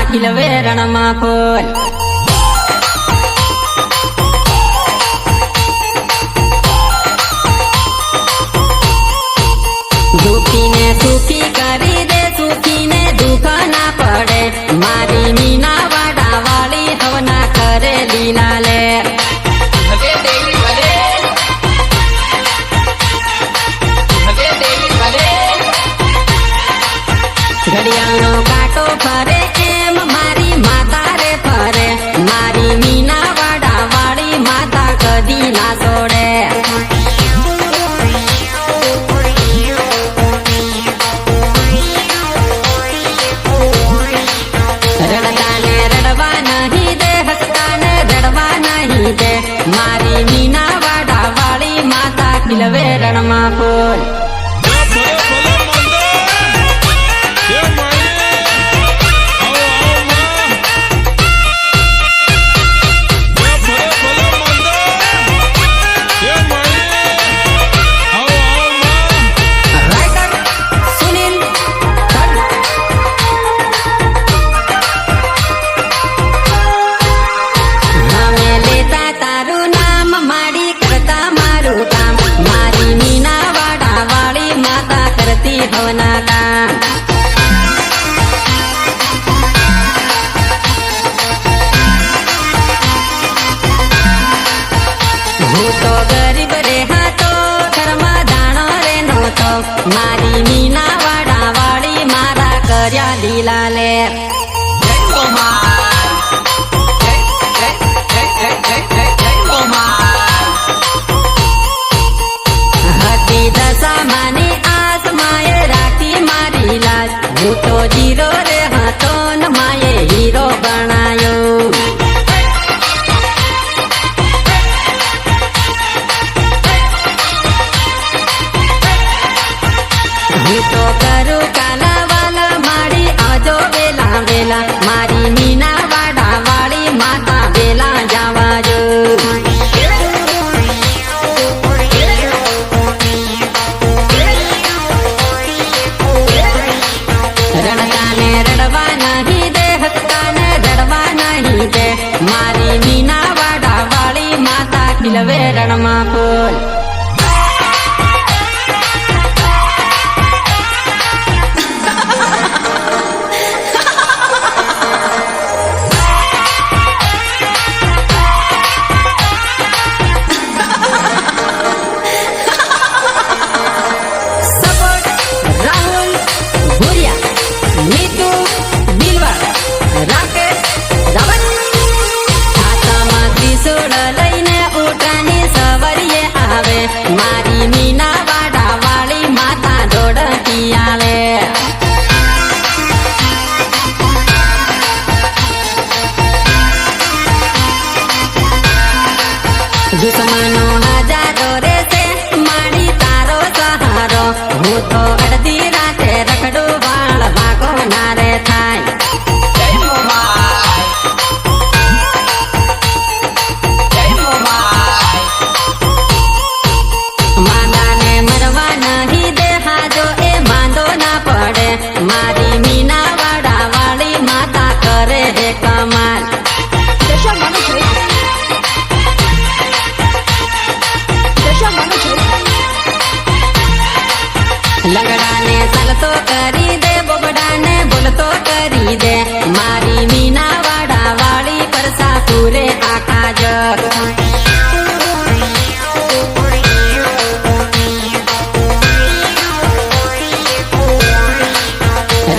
ખીલવે રણમાં ફૂલ દુખીને સુખી કરી દે સુખીને દુઃખ ના પડે મારી મીના વાડા વાળી હવના કરે લીલા લે ઘડિયાળનો કાંટો ફરે એમ મારી માતા રે ફરે મારી મીના વાડા વાળી માતા કદી ના છોડે રડતાને રડવા નહીં દે હસતાને રડવા નહીં દે મારી મીના વાડા વાળી માતા ખીલવે રણમાં ફૂલ ભવના કામ હું તો ગરીબ રે હતો ઘરમાં દાણો રે નહોતો મારી મીના વાડા વાળી મારા કર્યા લીલા લે હતી દશા માની આસમાએ રાખી મારી લાજ હું તો જીરો રે હતો ન માએ હીરો બનાયો હું તો કરું કાલા વાલા મારી આજો વેલા વેલા મારી મીના વાડા વાળી માતા વેલા જવા જો રડતાને રડવા નહીં દે હસતાને રડવા નહીં દે મારી મીના વાડા વાળી માતા ખીલવે રણમાં ફૂલ મારી મીના વાડા વાળી માતા દોડતી આવે દુશ્મનો હજારો રે છે મારી તારો સહારો હું તો અડધી રાતે રખડું વાળ ભાગો ના રે થાય મારી મીના વાડા વાળી માતા કરે હે કમાલ લંગડાને ચાલતો કરી દે બોબડાને બોલતો કરી દે મારી મીના વાડા વાળી પરસા પૂરે આખા જગ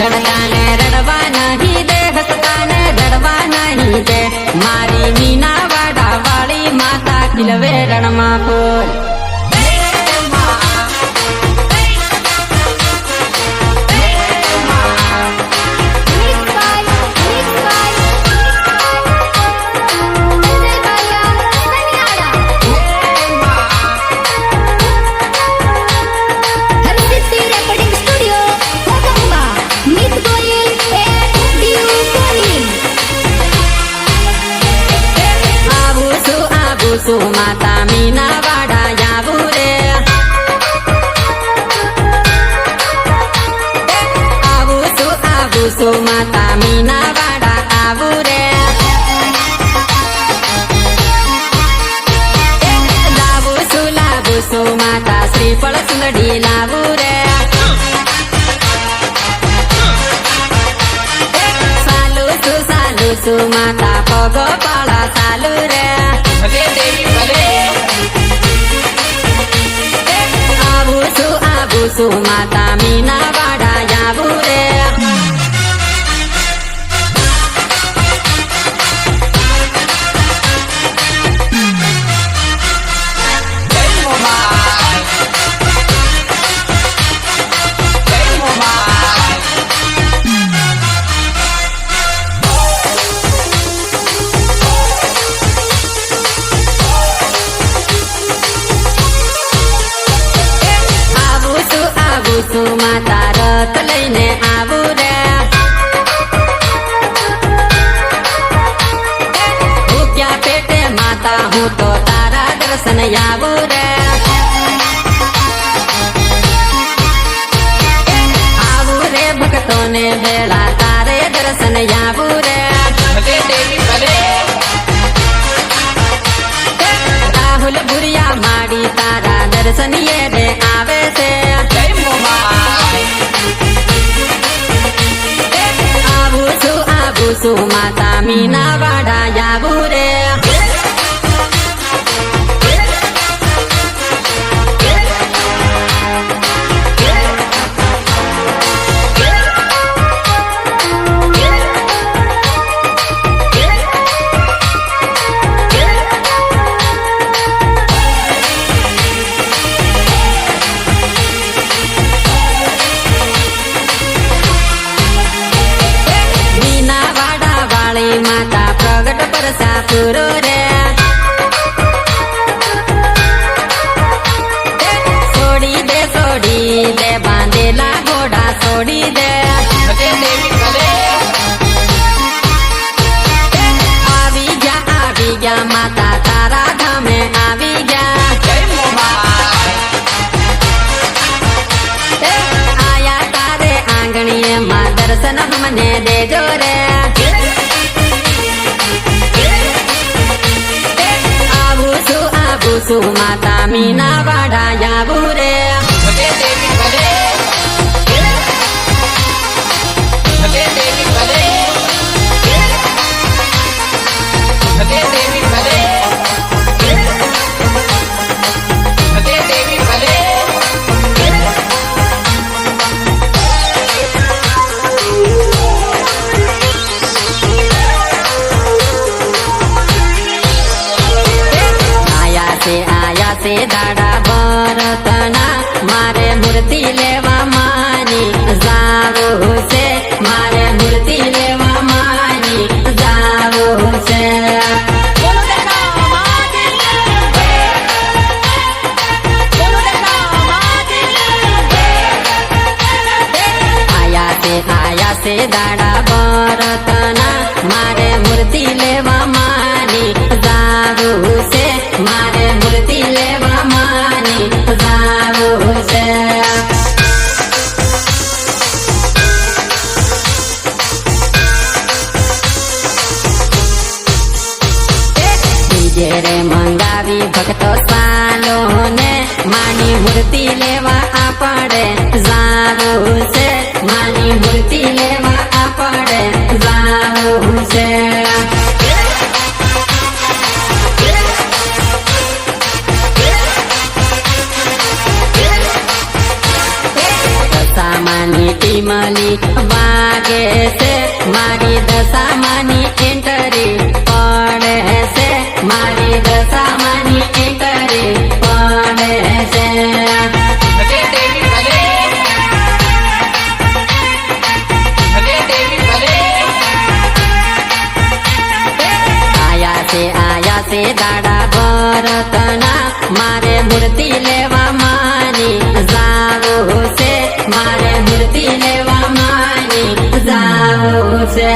રડતાને રડવા નહીં દે હસતાને રડવા નહીં દે મારી મીના વાડા વાળી માતા ખીલવે રણમાં ફૂલ માતા મીના વાડા જાવું રે આવું છું માતા મીના વાડા શ્રીફળ સુંદડી લાવું રે સાલું છું માતા પગો પાળા ચાલુ રે આવું છું માતા મીના વાડા આવું રે માતા રથ લઈને આવું રે ભૂખ્યા પેટે માતા હું તો તારા દર્શન આવું રે આવું રે ભક્તોને વેળા તારે દર્શન આવું રે રાહુલ ભુરિયા માડી તારા દર્શન રે આવે છે છું માતા મીના વાડા આવું રે માતા પ્રગટ પરસાપુરો રે છોડી દે બાંધેલા ઘોડા છોડી દે આવી ગયા માતા તારા ધામે આવી ગયા આયા તારે આંગણીએ માં દર્શન મને દેજો રે છું માતા મીના વાડા આવું રે से दाड़ा भरतना मारे मूर्ति लेवा मानी जावो से मारे मूर्ति लेवा मानी जावो से आया से दाड़ा भरतना मारे मूर्ति लेवा मानी जावो से मारे मूर्ति लेवा मानी जावो से डीजे रे मंगावी भक्तो सालो ने मानी मूर्ति लेवा आपड़े जावो से मानी मूर्ति लेवा आपड़े जावो से टीमली वागे से मारी दशा मानी एंटरी पड़े से मारी दशा मानी एंटरी पड़े से आया से दाड़ा भरतना मारे मूर्ति लेवा मानी जावो से मारे मूर्ति लेवा मानी जावो से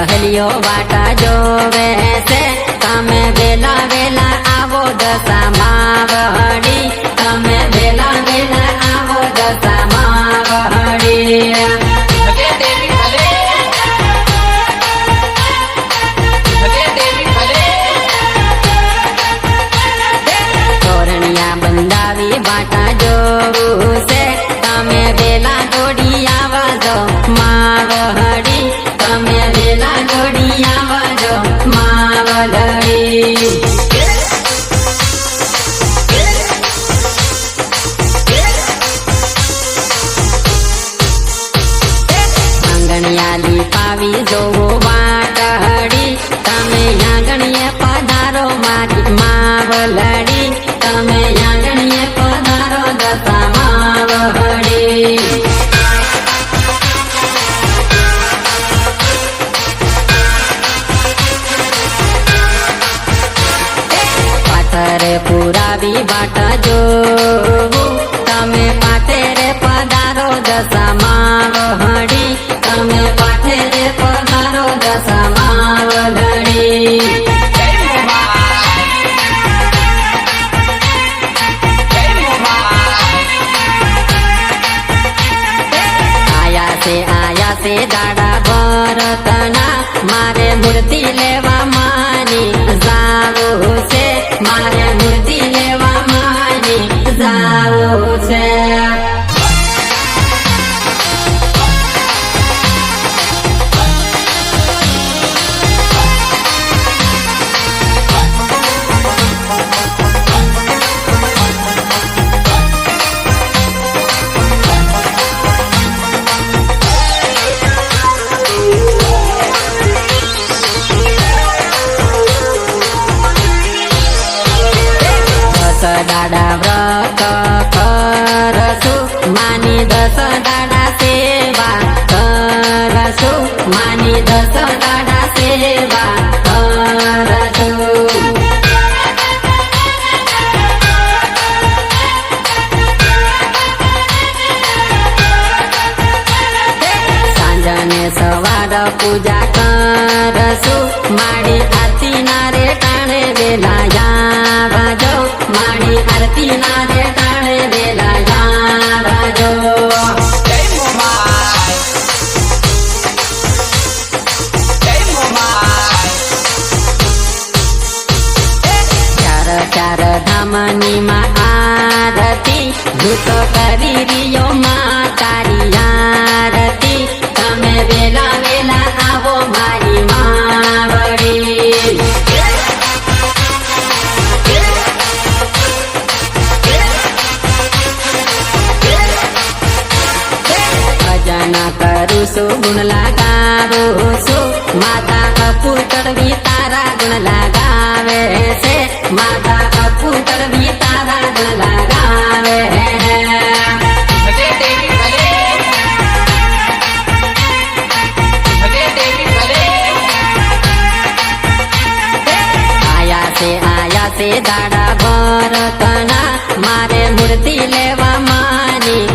સહલીઓ વાટા જોવે છે તમે વેલા વેલા આવો દશા માવડી તમે વેલા વેલા આવો દશા માવડી તોરણિયા બંધાવી વાટા જોવું છે તમે વેલા દોડી આવજો માવડી તમે વેલા દોડી આવજો માવડી આંગણિયાલી પાવી જોવો વાટડી તમે આંગણીએ પધારો મારી માવલડી તમે આંગણીએ પધારો દશા માવડી પાથરે પુરાવી વાટા જોવું તમે પાથરે પધારો દશા માવડી તમે પાથરે પધારો દશા માવડી આયા છે દાડા ભરતના મારે મૂર્તિ લેવા માની જાવું છે મારે મૂર્તિ લેવા માની જાવું છે દાડા વ્રત કરશું માની 10 દાડા સેવા કરશું માની 10 દાડા સેવા કરશું સાંજને સવાર પૂજા કરશું મારી આરતી ના રે ટાણે વેલા આવજો મારી આરતી ના રે ટાણે વેલા આવજો ચાર ધામની માં આરતી ધૂત કરી રહ્યો માં તારી આરતી તમે વેલા વેલા આવો મારી માવડી ભજન કરું છું ગુણ લગાવું છું માતા અપુતળવી તારા ગુણ લગાવે છે માતા અપુતળવી તારા ગુણ લગાવે આયા છે દાડા ભરતના મારે મૂર્તિ લેવા માની